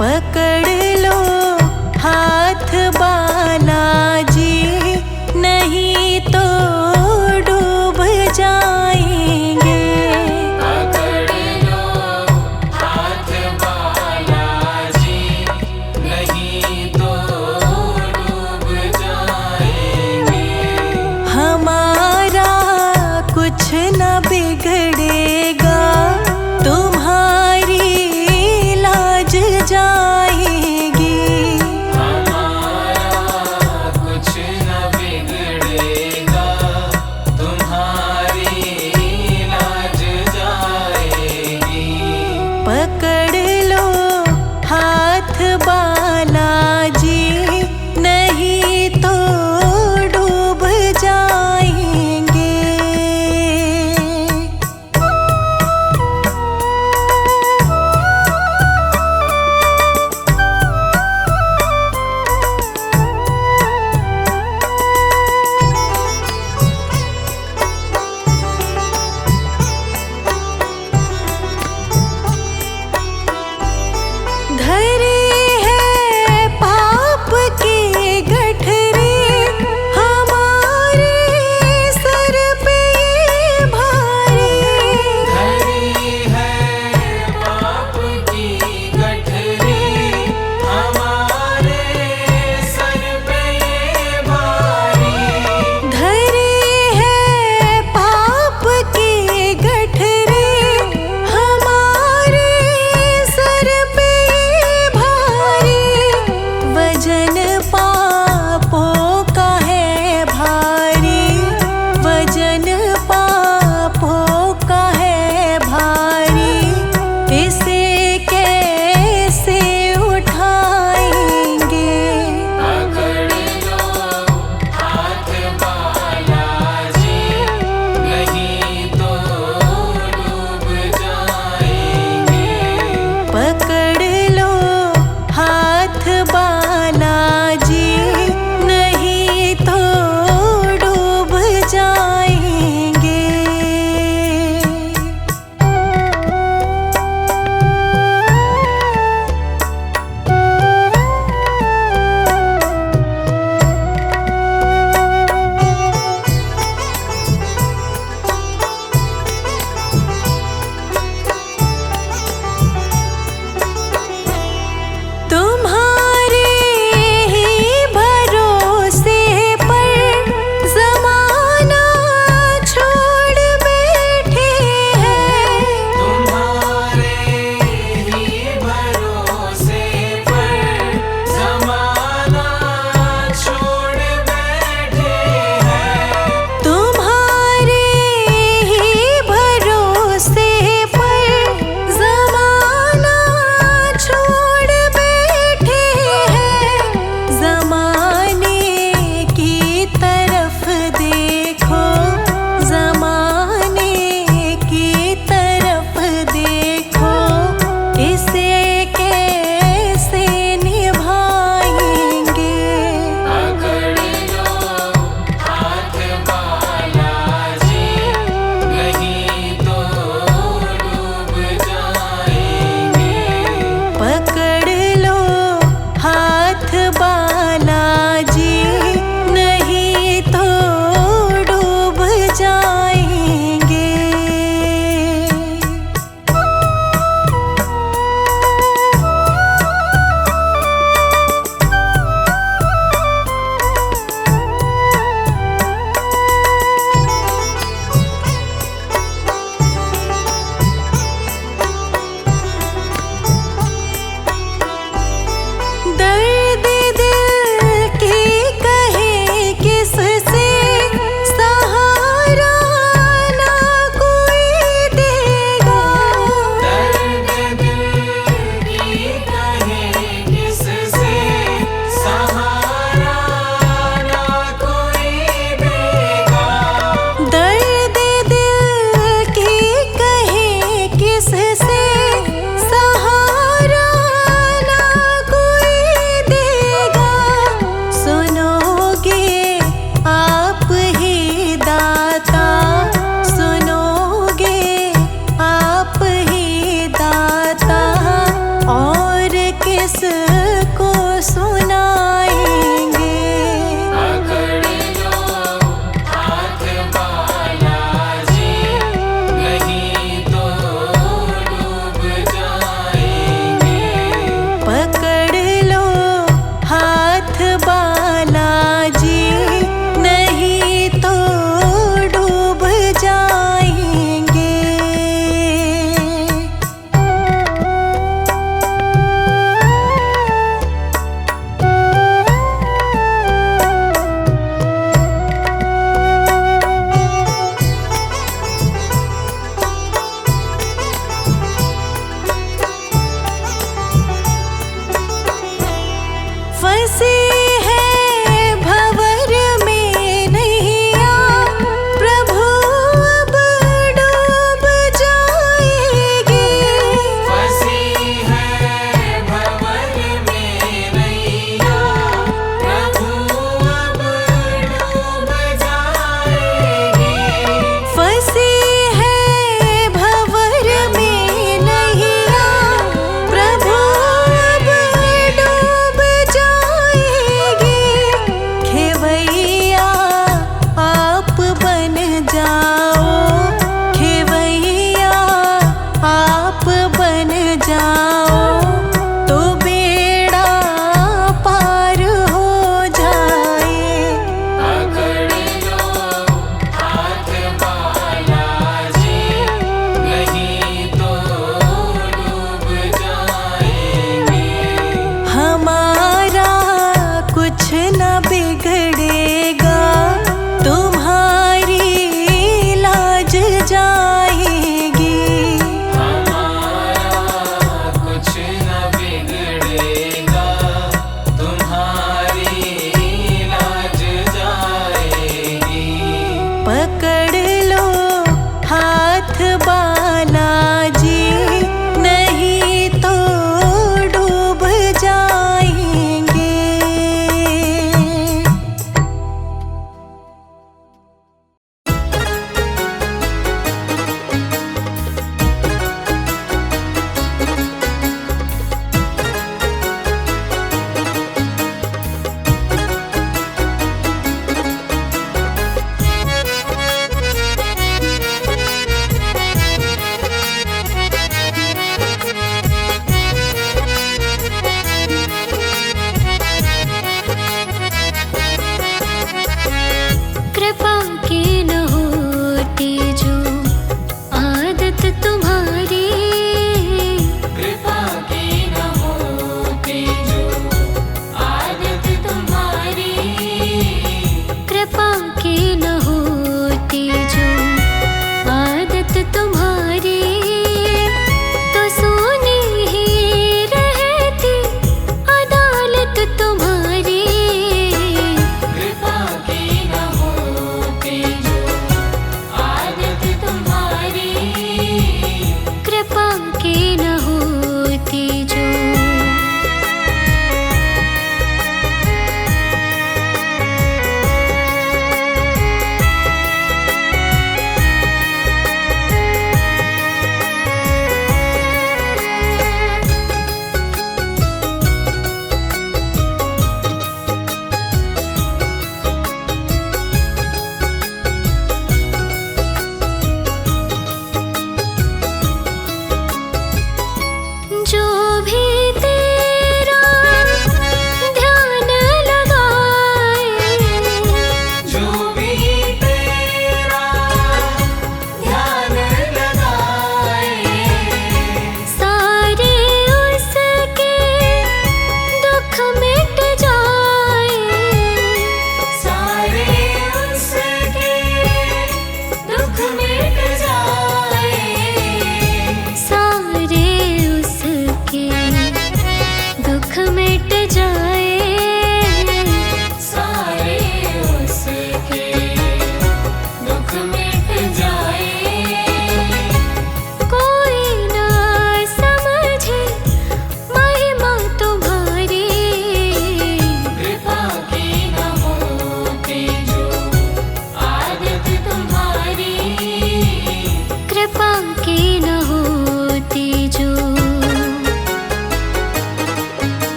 पकड़ लो हाथ बालाजी, नहीं तो डूब जाएंगे। पकड़ लो हाथ बालाजी, नहीं तो डूब जाएंगे। हमारा कुछ न बिगड़ेगा, तुम्हारी लाज जाएगी।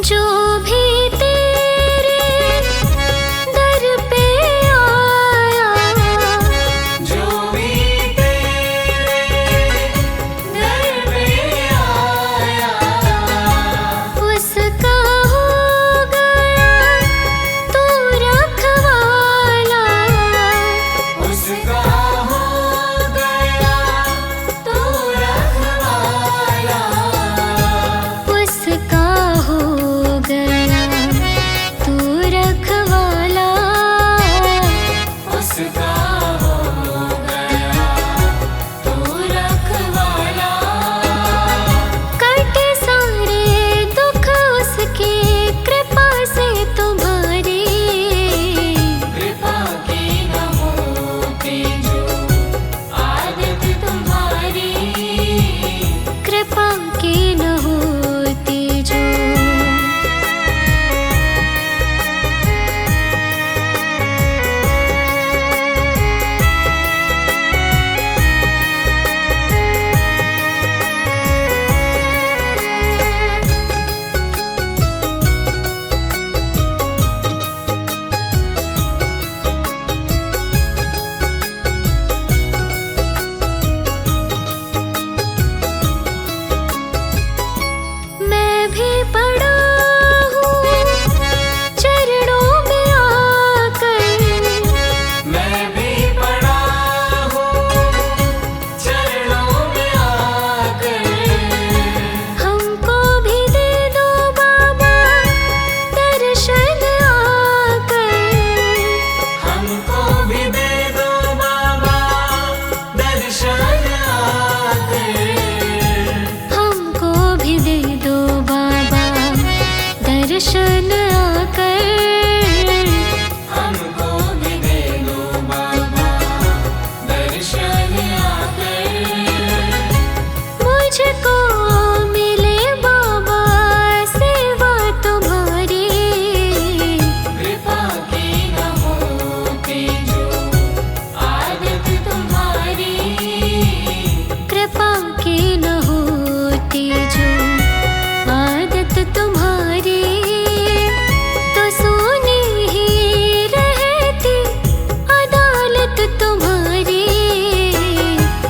जो भी तेरे दर पे आया, जो भी तेरे दर पे आया, उसका हो गया तू रखवाला, उसका हो गया तू रखवाला, उसका हो गया तू रखवाला, उसका हो गया तू रखवाला। कटे सारे दुख उसकी कृपा से तुम्हारी, कृपा की न होती जो आदत तुम्हारी, कृपा की न होती जो। मैं भी पड़ा हूँ चरणों में आकर, मैं भी पड़ा हूँ चरणों में आकर, हमको भी दे दो बाबा दर्शन आकर, हमको भी दे दो बाबा दर्शन आकर, हमको भी दे दो बाबा दर्शन आकर, हमको भी दे दो बाबा दर्शन आकर। मुझको मिले बाबा सेवा तुम्हारी, कृपा की न होती जो आदत तुम्हारी, कृपा की न होती जो आदत तुम्हारी, तो सोनी ही रहती अदालत तुम्हारी,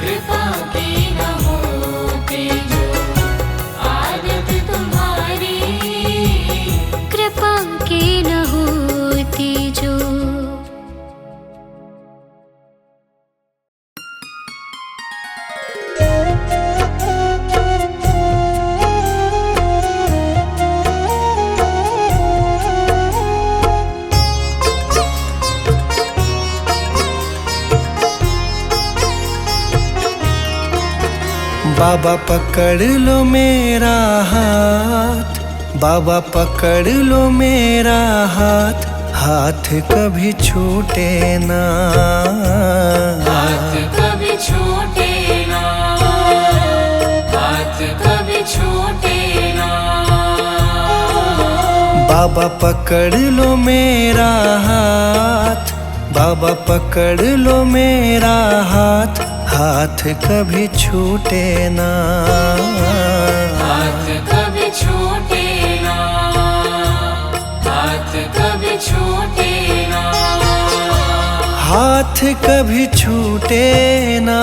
कृपा की न होती जो आदत तुम्हारी, कृपा की न होती जो। बाबा पकड़ लो मेरा हाथ, बाबा पकड़ लो मेरा हाथ, हाथ कभी छूटे ना, हाथ कभी छूटे ना, हाथ कभी छूटे ना, बाबा पकड़ लो मेरा हाथ, बाबा पकड़ लो मेरा हाथ, हाथ कभी छूटे ना, हाथ कभी छूटे ना, हाथ कभी छूटे ना, हाथ कभी छूटे ना,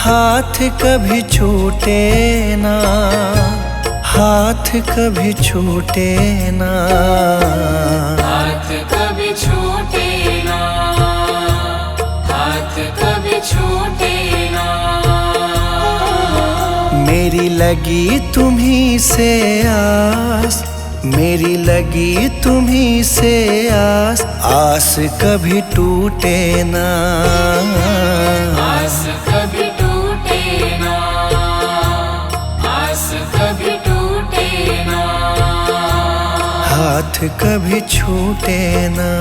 हाथ कभी छूटे ना, हाथ कभी छूटे ना, हाथ कभी छूटे ना, हाथ कभी छूटे ना, मेरी लगी तुम्ही से आस, मेरी लगी तुम्ही से आस, आस कभी टूटे ना, आस कभी टूटे ना, आस कभी टूटे ना, हाथ कभी छूटे ना।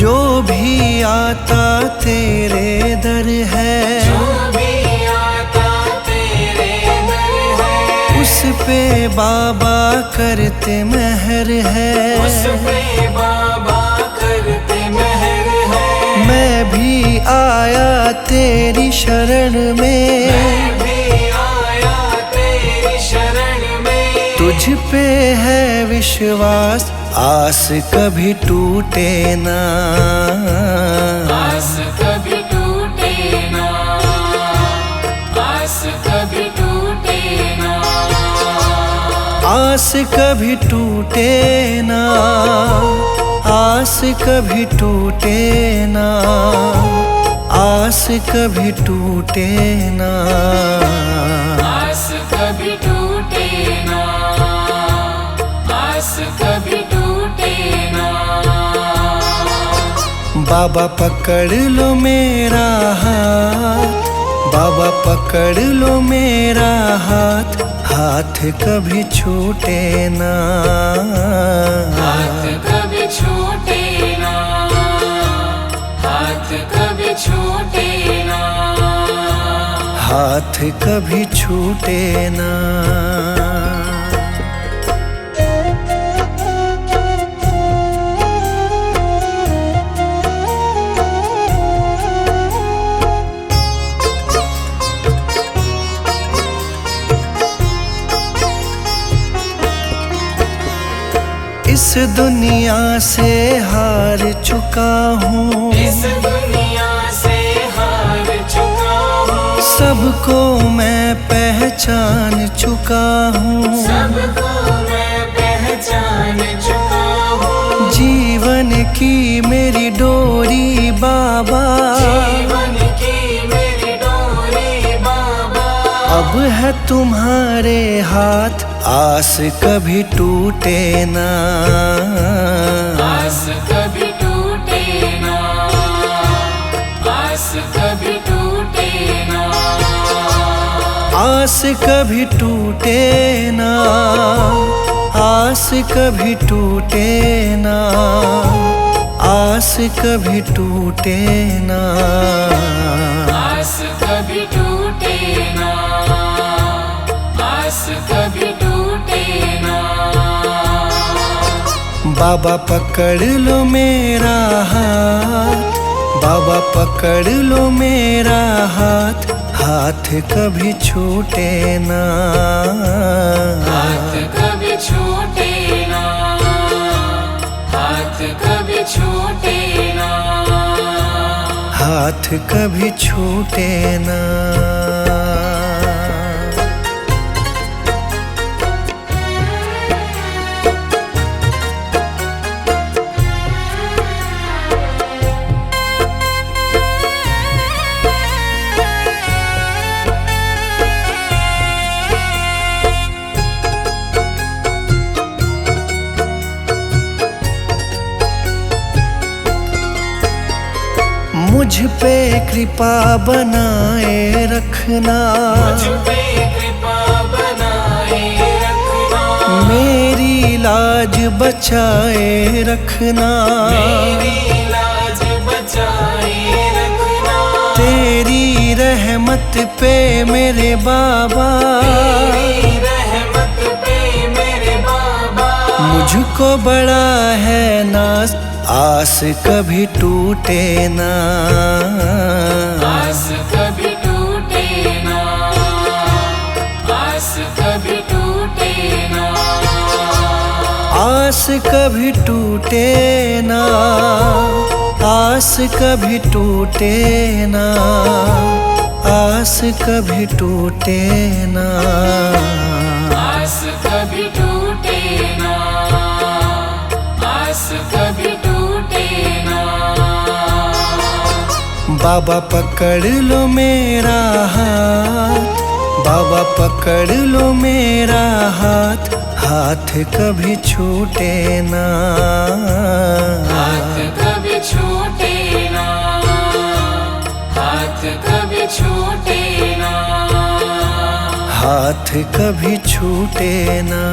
जो भी आता तेरे दर है, जो भी आता तेरे दर है, उस पे बाबा करते मेहर है। उस पे बाबा करते मेहर है। मैं भी आया तेरी शरण में, मैं भी आया तेरी शरण में, तुझ पे है विश्वास, आस कभी टूटे ना। आस कभी टूटे ना, आस कभी टूटे ना, आस कभी टूटे ना, आस कभी टूटे ना, आस कभी टूटे ना। आस कभी टूटे ना, आस कभी टूटे ना। बाबा पकड़ लो मेरा हाथ, बाबा पकड़ लो मेरा हाथ, हाथ कभी छूटे ना। हाथ कभी छूटे ना, हाथ कभी छूटे ना, हाथ कभी छूटे ना। इस दुनिया से हार चुका हूँ, इस दुनिया से हार चुका हूँ, सबको मैं पहचान चुका हूँ, सबको मैं पहचान चुका हूँ। जीवन की मेरी डोरी बाबा, जीवन की मेरी डोरी बाबा, अब है तुम्हारे हाथ, आस कभी टूटे ना। आस कभी टूटे ना, आस कभी टूटे ना, आस कभी टूटे ना, आस कभी टूटे ना, आस कभी टूटे ना। आस कभी टूटे ना, आस कभी टूटे ना। बाबा पकड़ लो मेरा हाथ, बाबा पकड़ लो मेरा हाथ, हाथ कभी छूटे ना। हाथ कभी छूटे ना, हाथ कभी छूटे ना, हाथ कभी छूटे ना। मुझ पे कृपा बनाए रखना, मुझ पे कृपा बनाए रखना, मेरी लाज बचाए रखना, मेरी लाज बचाए रखना, तेरी रहमत पे मेरे बाबा, तेरी रहमत पे मेरे बाबा, मुझको बड़ा है नाज, आस कभी टूटे ना। आस कभी टूटे ना, आस कभी टूटे ना, आस कभी टूटे ना, आस कभी टूटे ना, आस कभी टूटे ना। आस कभी टूटे ना, आस कभी टूटे ना। बाबा पकड़ लो मेरा हाथ, बाबा पकड़ लो मेरा हाथ, हाथ कभी छूटे ना। हाथ कभी छूटे ना, हाथ कभी छूटे ना, हाथ कभी छूटे ना।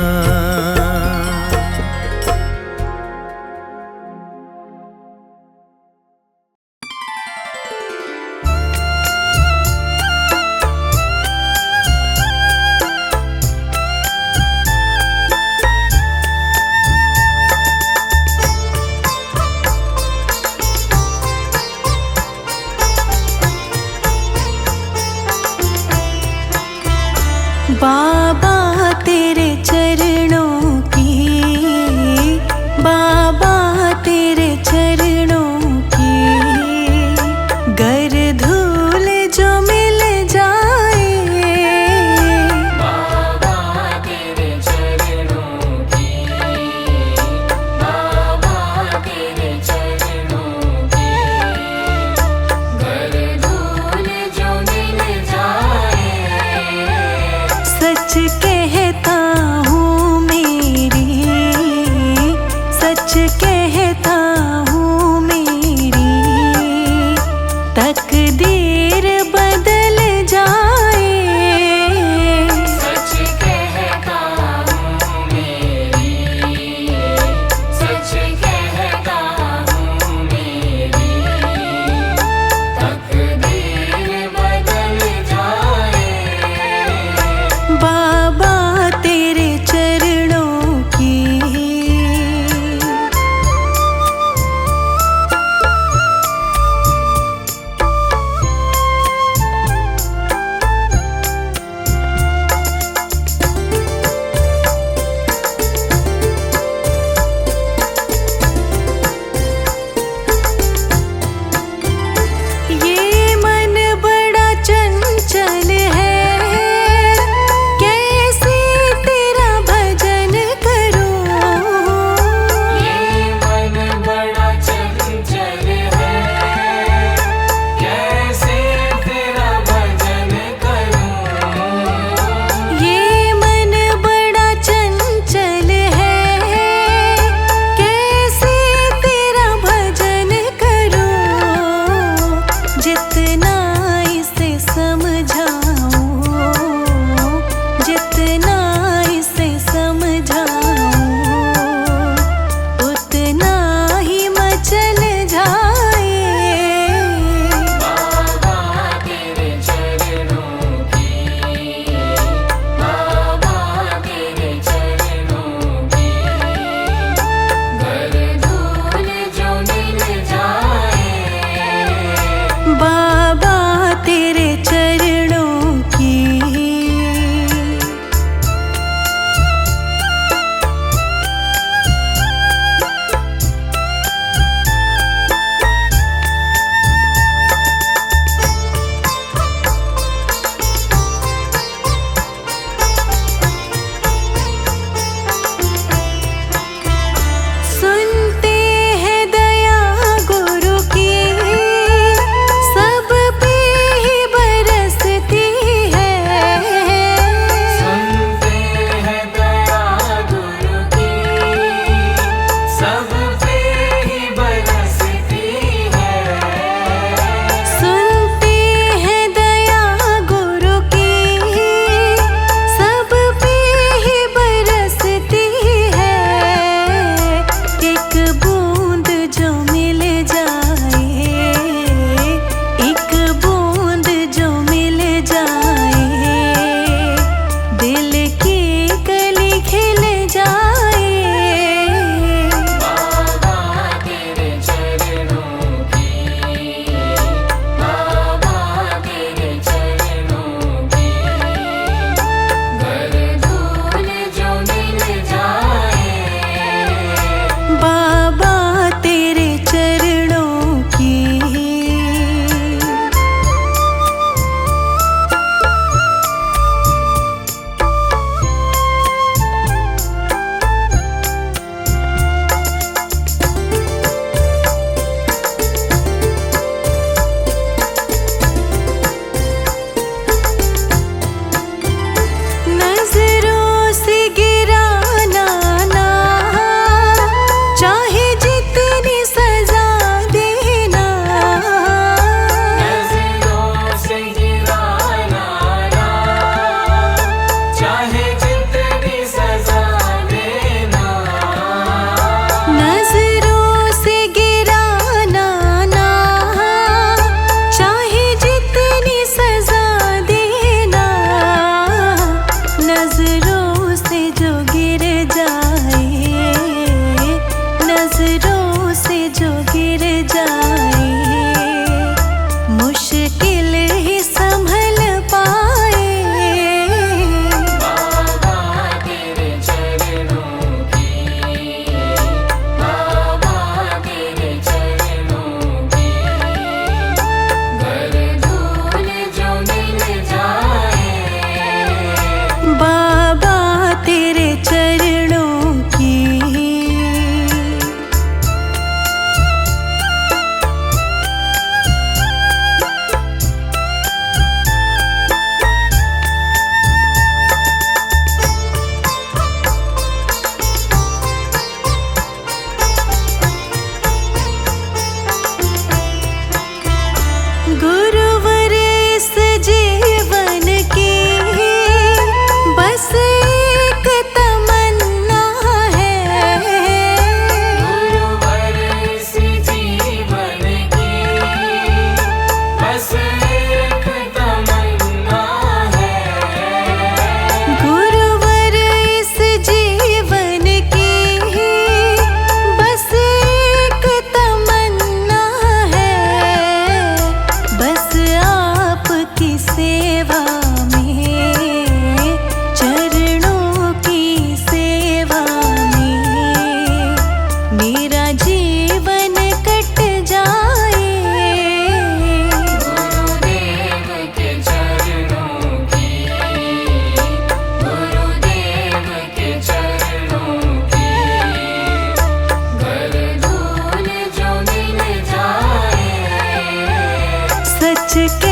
के